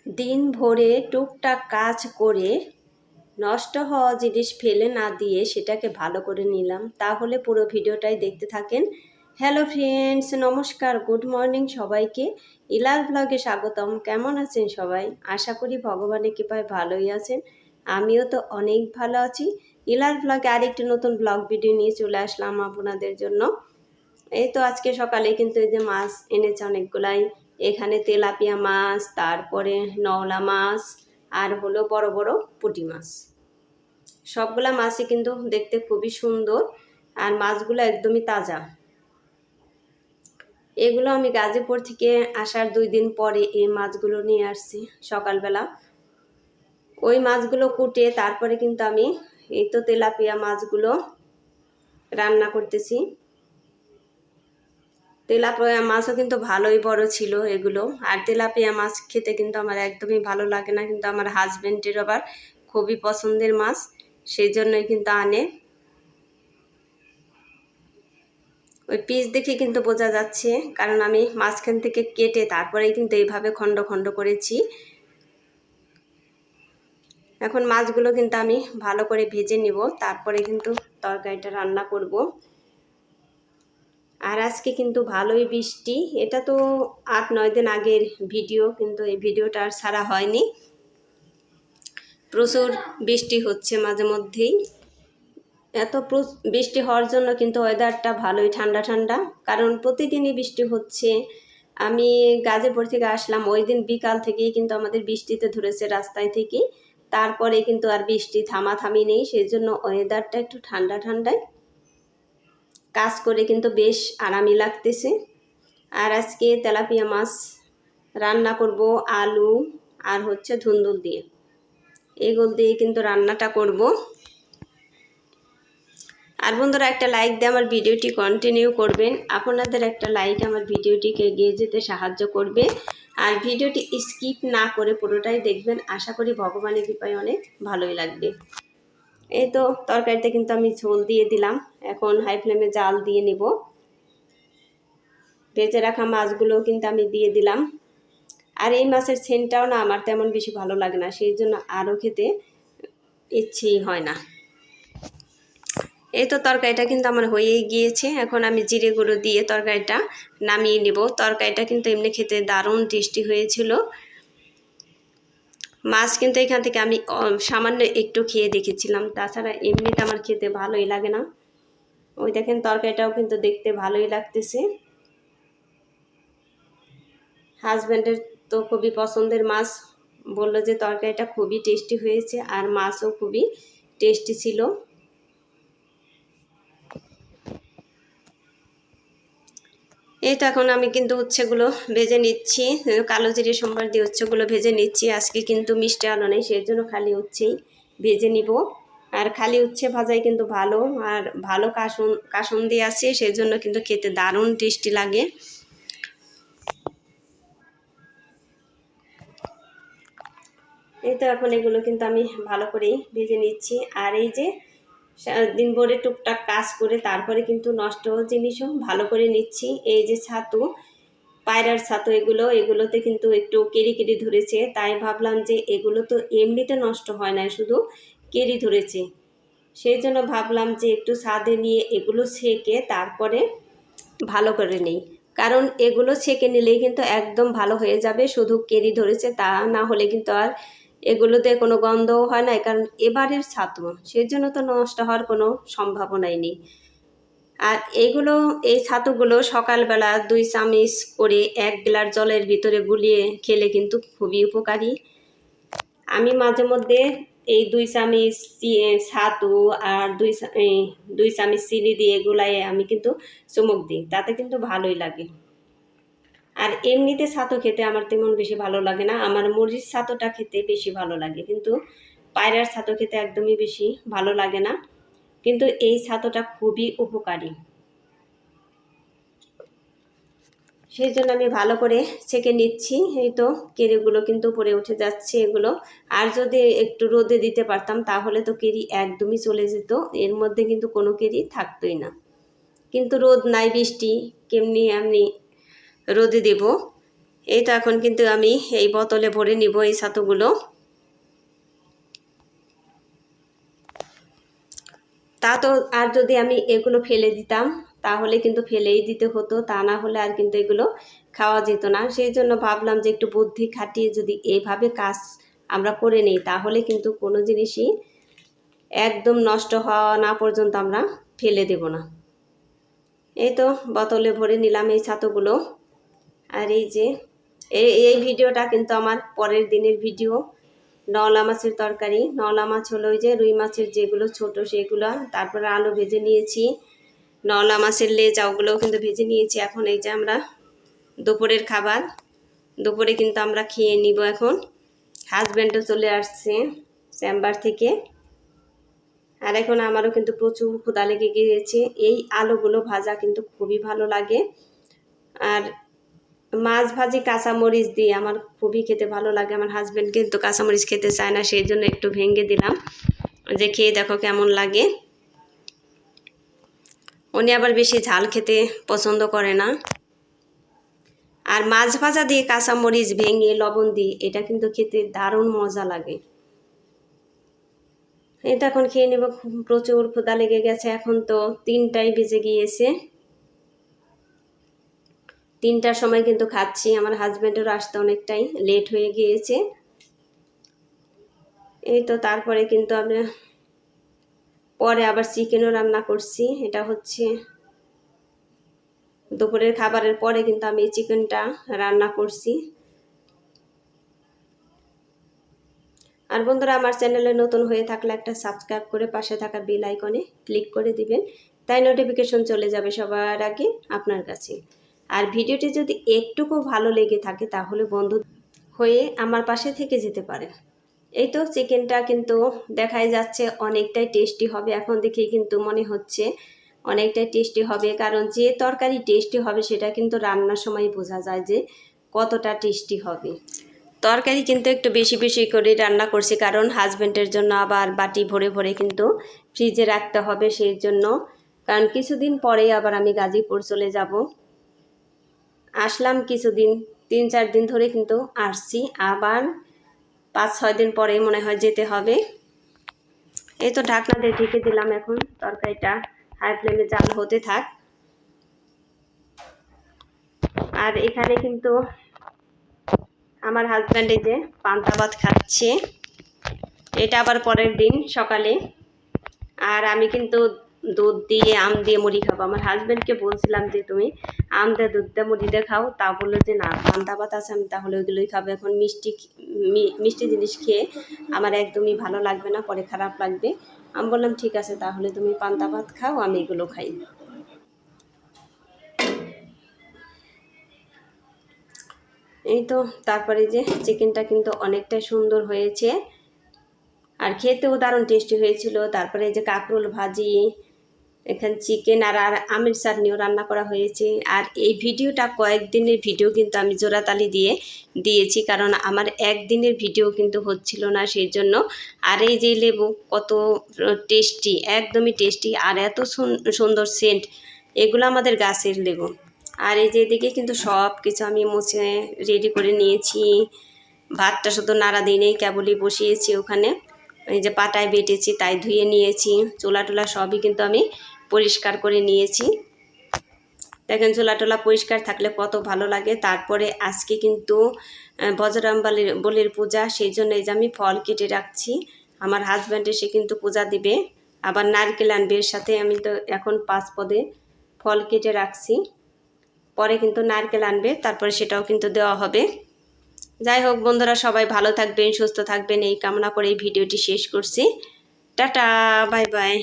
দিন ভরে টুকটাক কাজ করে নষ্ট হওয়া জিনিস ফেলে না দিয়ে সেটাকে ভালো করে নিলাম। তাহলে পুরো ভিডিওটাই দেখতে থাকেন। হ্যালো ফ্রেন্ডস, নমস্কার, গুড মর্নিং সবাইকে। ইলার ব্লগে স্বাগতম। কেমন আছেন সবাই? আশা করি ভগবানের কৃপায় ভালোই আছেন। আমিও তো অনেক ভালো আছি। ইলার ব্লগে আরেকটি নতুন ব্লগ ভিডিও নিয়ে চলে আসলাম আপনাদের জন্য। এই তো আজকে সকালে কিন্তু এই যে মাছ এনেছে অনেকগুলাই। এখানে তেলাপিয়া মাছ, তারপরে নওলা মাছ, আর হলো বড় বড় পুঁটি মাছ। সবগুলা মাছই কিন্তু দেখতে খুবই সুন্দর, আর মাছগুলো একদমই তাজা। এগুলো আমি গাজীপুর থেকে আসার 2 দিন পরে এই মাছগুলো নিয়ে আসছি সকালবেলা। ওই মাছগুলো কুটে তারপরে কিন্তু আমি এই তো তেলাপিয়া মাছগুলো রান্না করতেছি। তেলাপিয়া মাছও কিন্তু ভালোই বড় ছিল এগুলো। আর তেলাপিয়া মাছ খেতে কিন্তু আমার একদমই ভালো লাগে না, কিন্তু আমার হাজবেন্ডের আবার খুবই পছন্দের মাছ, সেই জন্যই কিন্তু আনে। ওই পিস দেখে কিন্তু বোঝা যাচ্ছে, কারণ আমি মাঝখান থেকে কেটে তারপরেই কিন্তু এইভাবে খণ্ড খণ্ড করেছি। এখন মাছগুলো কিন্তু আমি ভালো করে ভেজে নিব, তারপরে কিন্তু তরকারিটা রান্না করব। আর আজকে কিন্তু ভালোই বৃষ্টি। এটা তো 8-9 দিন আগের ভিডিও, কিন্তু এই ভিডিওটা আর ছাড়া হয়নি। প্রচুর বৃষ্টি হচ্ছে মাঝে মধ্যেই। এত বৃষ্টি হওয়ার জন্য কিন্তু ওয়েদারটা ভালোই ঠান্ডা ঠান্ডা, কারণ প্রতিদিনই বৃষ্টি হচ্ছে। আমি গাজীপুর থেকে আসলাম ওই দিন বিকাল থেকেই কিন্তু আমাদের বৃষ্টিতে ধরেছে রাস্তায় থেকে। তারপরে কিন্তু আর বৃষ্টি থামাথামি নেই, সেই জন্য ওয়েদারটা একটু ঠান্ডা ঠান্ডায় কাজ করে কিন্তু বেশ আরামই লাগতেছে। আর আজকে তেলাপিয়া মাছ রান্না করব আলু আর হচ্ছে ধুন্দুল দিয়ে। এগুলো দিয়ে কিন্তু রান্নাটা করব। আর বন্ধুরা, একটা লাইক দিয়ে আমার ভিডিওটি কন্টিনিউ করবেন। আপনাদের একটা লাইক আমার ভিডিওটিকে এগিয়ে যেতে সাহায্য করবে। আর ভিডিওটি স্কিপ না করে পুরোটাই দেখবেন। আশা করি ভগবানের কৃপায় অনেক ভালোই লাগবে। এই তো তরকারিতে কিন্তু আমি ঝোল দিয়ে দিলাম। এখন হাই ফ্লেমে জাল দিয়ে নিব। ভেজে রাখা মাছগুলো কিন্তু আমি দিয়ে দিলাম। আর এই মাছের সেন্টটাও না আমার তেমন বেশি ভালো লাগে না, সেই জন্য আরও খেতে ইচ্ছেই হয় না। এই তো তরকারিটা কিন্তু আমার হয়েই গিয়েছে। এখন আমি জিরে গুঁড়ো দিয়ে তরকারিটা নামিয়ে নেব। তরকারিটা কিন্তু এমনি খেতে দারুণ টেস্টি হয়েছিল। মাছ কিন্তু এখান থেকে আমি সামান্য একটু খেয়ে দেখেছিলাম, তাছাড়া এমনিতে আমার খেতে ভালোই লাগে না। ওই দেখেন তরকারিটাও কিন্তু দেখতে ভালোই লাগতেছে। হাজব্যান্ডের তো খুবই পছন্দের মাছ, বললো যে তরকারিটা খুবই টেস্টি হয়েছে, আর মাছও খুবই টেস্টি ছিল। এই তো এখন আমি কিন্তু উচ্ছেগুলো ভেজে নিচ্ছি। কালো জিরে সোমবার দিয়ে উচ্ছেগুলো ভেজে নিচ্ছি। আজকে কিন্তু মিষ্টি আলু নেই, সেই জন্য খালি উচ্ছেই ভেজে নিব। আর খালি উচ্ছে ভাজাই কিন্তু ভালো, আর ভালো কাসুন দিয়ে আছে, সেই জন্য কিন্তু খেতে দারুণ টেস্টি লাগে। এই তো এখন এগুলো কিন্তু আমি ভালো করেই ভেজে নিচ্ছি। আর এই যে দিন ভরে টুকটাক কাজ করে তারপরে কিন্তু নষ্ট জিনিসও ভালো করে নিচ্ছি। এই যে ছাতু, পায়রার ছাতু, এগুলোতে কিন্তু একটু কেরি কেরি ধরেছে, তাই ভাবলাম যে এগুলো তো এমনিতে নষ্ট হয় না, শুধু কেরি ধরেছে। সেই জন্য ভাবলাম যে একটু ছাদে নিয়ে এগুলো ছেঁকে তারপরে ভালো করে নেই, কারণ এগুলো ছেঁকে নিলেই কিন্তু একদম ভালো হয়ে যাবে। শুধু কেরি ধরেছে তা না হলে কিন্তু আর এগুলোতে কোনো গন্ধও হয় না, কারণ এবারের ছাতু, সেই জন্য তো নষ্ট হওয়ার কোনো সম্ভাবনাই নেই। আর এই ছাতুগুলো সকালবেলা 2 চামচ করে 1 গ্লাস জলের ভিতরে গুলিয়ে খেলে কিন্তু খুবই উপকারী। আমি মাঝে মধ্যে এই 2 চামচ ছাতু আর 2 চামচ চিনি দিয়ে গুলায়ে আমি কিন্তু চুমুক দিই, তাতে কিন্তু ভালোই লাগে। আর এমনিতে ছাতু খেতে আমার তেমন বেশি ভালো লাগে না, আমার মরিচ ছাতুটা খেতে বেশি ভালো লাগে, কিন্তু পায়রার ছাতু খেতে একদমই বেশি ভালো লাগে না। কিন্তু এই ছাতুটা খুবই উপকারী, সেই জন্য আমি ভালো করে ছেঁকে নিচ্ছি। এই তো কেরিগুলো কিন্তু উপরে উঠে যাচ্ছে এগুলো। আর যদি একটু রোদে দিতে পারতাম তাহলে তো কেরি একদমই চলে যেত, এর মধ্যে কিন্তু কোনো কেরি থাকতোই না। কিন্তু রোদ নাই, বৃষ্টি, কেমনি আমি রোদে দেব। এই তো এখন কিন্তু আমি এই বোতলে ভরে নিব এই ছাতুগুলো। তা তো আর যদি আমি এগুলো ফেলে দিতাম তাহলে কিন্তু ফেলেই দিতে হতো, তা না হলে আর কিন্তু এগুলো খাওয়া যেত না। সেই জন্য ভাবলাম যে একটু বুদ্ধি খাটিয়ে যদি এইভাবে কাজ আমরা করে নিই তাহলে কিন্তু কোনো জিনিসই একদম নষ্ট হওয়া না পর্যন্ত আমরা ফেলে দেব না। এই তো বোতলে ভরে নিলাম এই ছাতুগুলো। আর এই যে এই ভিডিওটা কিন্তু আমার পরের দিনের ভিডিও। নওলা মাছের তরকারি, নওলা মাছ হলো ওই যে রুই মাছের যেগুলো ছোট সেগুলো, তারপরে আলু ভেজে নিয়েছি, নওলা মাছের লেজা ওগুলোও কিন্তু ভেজে নিয়েছি। এখন এই যে আমরা দুপুরের খাবার, দুপুরে কিন্তু আমরা খেয়ে নিব এখন। হাজব্যান্ডও চলে আসছে চেম্বার থেকে। আর এখন আমারও কিন্তু প্রচুর ক্ষুধা লেগে গিয়েছে। এই আলুগুলো ভাজা কিন্তু খুবই ভালো লাগে। আর মাছ ভাজি কাঁচামরিচ দিয়ে আমার খুবই খেতে ভালো লাগে। আমার হাজব্যান্ড কিন্তু কাঁচামরিচ খেতে চায় না, সেই জন্য একটু ভেঙে দিলাম যে খেয়ে দেখো কেমন লাগে। উনি আবার বেশি ঝাল খেতে পছন্দ করে না। আর মাছ ভাজা দিয়ে কাঁচামরিচ ভেঙে লবণ দিয়ে এটা কিন্তু খেতে দারুণ মজা লাগে। এটা এখন খেয়ে নেব, প্রচুর ক্ষুধা লেগে গেছে। এখন তো 3টাই বেজে গিয়েছে, 3টার সময় কিন্তু খাচ্ছি। আমার হাজব্যান্ডেরও আসতে অনেকটাই লেট হয়ে গিয়েছে। এই তো তারপরে কিন্তু আমরা পরে আবার চিকেনও রান্না করছি। এটা হচ্ছে দুপুরের খাবারের পরে কিন্তু আমি চিকেনটা রান্না করছি। আর বন্ধুরা, আমার চ্যানেলে নতুন হয়ে থাকলে একটা সাবস্ক্রাইব করে পাশে থাকা বেল আইকনে ক্লিক করে দিবেন, তাই নোটিফিকেশন চলে যাবে সবার আগে আপনার কাছে। আর ভিডিওটি যদি একটুকু ভালো লেগে থাকে তাহলে বন্ধু হয়ে আমার পাশে থেকে যেতে পারে। এই তো চিকেনটা কিন্তু দেখাই যাচ্ছে অনেকটাই টেস্টি হবে। এখন দেখেই কিন্তু মনে হচ্ছে অনেকটাই টেস্টি হবে, কারণ যে তরকারি টেস্টি হবে সেটা কিন্তু রান্নার সময় বোঝা যায় যে কতটা টেস্টি হবে। তরকারি কিন্তু একটু বেশি বেশি করে রান্না করছি, কারণ হাজব্যান্ডের জন্য আবার বাটি ভরে ভরে কিন্তু ফ্রিজে রাখতে হবে, সেই জন্য। কারণ কিছুদিন পরেই আবার আমি গাজীপুর চলে যাব। আসলাম কিছুদিন, 3-4 দিন ধরে কিন্তু আসছি, আবার 5-6 দিন পরে মনে হয় যেতে হবে। এই তো ঢাকনা দিয়ে ঢেকে দিলাম। এখন তরকারিটা হাই ফ্লেমে জাল হতে থাক। আর এখানে কিন্তু আমার হাজব্যান্ড এই যে পান্তা ভাত খাচ্ছে, এটা আবার পরের দিন সকালে। আর আমি কিন্তু দুধ দিয়ে আম দিয়ে মুড়ি খাবো। আমার হাজব্যান্ডকে বলছিলাম যে তুমি আম দিয়ে দুধ দিয়ে মুড়ি দিয়ে খাও, তা বললো যে না, পান্তা ভাত আছে, আমি তাহলে ওইগুলোই খাবো। এখন মিষ্টি জিনিস খেয়ে আমার একদমই ভালো লাগবে না, পরে খারাপ লাগবে। আমি বললাম ঠিক আছে, তাহলে তুমি পান্তা ভাত খাও, আমি এগুলো খাই। এই তো তারপরে যে চিকেনটা কিন্তু অনেকটাই সুন্দর হয়েছে আর খেতেও দারুণ টেস্টি হয়েছিল। তারপরে এই যে কাঁকরোল ভাজি, এখানে চিকেন আর আমের চাটনিও রান্না করা হয়েছে। আর এই ভিডিওটা কয়েকদিনের ভিডিও কিন্তু আমি জোড়াতালি দিয়ে দিয়েছি, কারণ আমার একদিনের ভিডিও কিন্তু হচ্ছিল না, সেই জন্য। আর এই যে লেবু কত টেস্টি, একদমই টেস্টি, আর এত সুন্দর সেন্ট, এগুলো আমাদের গাছের লেবু। আর এই যে এদিকে কিন্তু সব কিছু আমি মুছে রেডি করে নিয়েছি। ভাতটা শুধু নাড়া দিয়ে নেই, কেবলই বসিয়েছি ওখানে। এই যে পাটায় বেটেছি তাই ধুয়ে নিয়েছি। চুলা টুলা সবই কিন্তু আমি পরিষ্কার করে নিয়েছি। দেখেন চুলা টুলা পরিষ্কার থাকলে কত ভালো লাগে। তারপরে আজকে কিন্তু বজরং বলির পূজা, সেই জন্য এই যে আমি ফল কেটে রাখছি। আমার হাজব্যান্ড এসে কিন্তু পূজা দিবে, আবার নারকেল আনবে এর সাথে। আমি তো এখন 5 পদে ফল কেটে রাখছি, পরে কিন্তু নারকেল আনবে, তারপরে সেটাও কিন্তু দেওয়া হবে। যাই হোক বন্ধুরা, সবাই ভালো থাকবেন, সুস্থ থাকবেন, এই কামনা করে এই ভিডিওটি শেষ করছি। Tata, bye bye.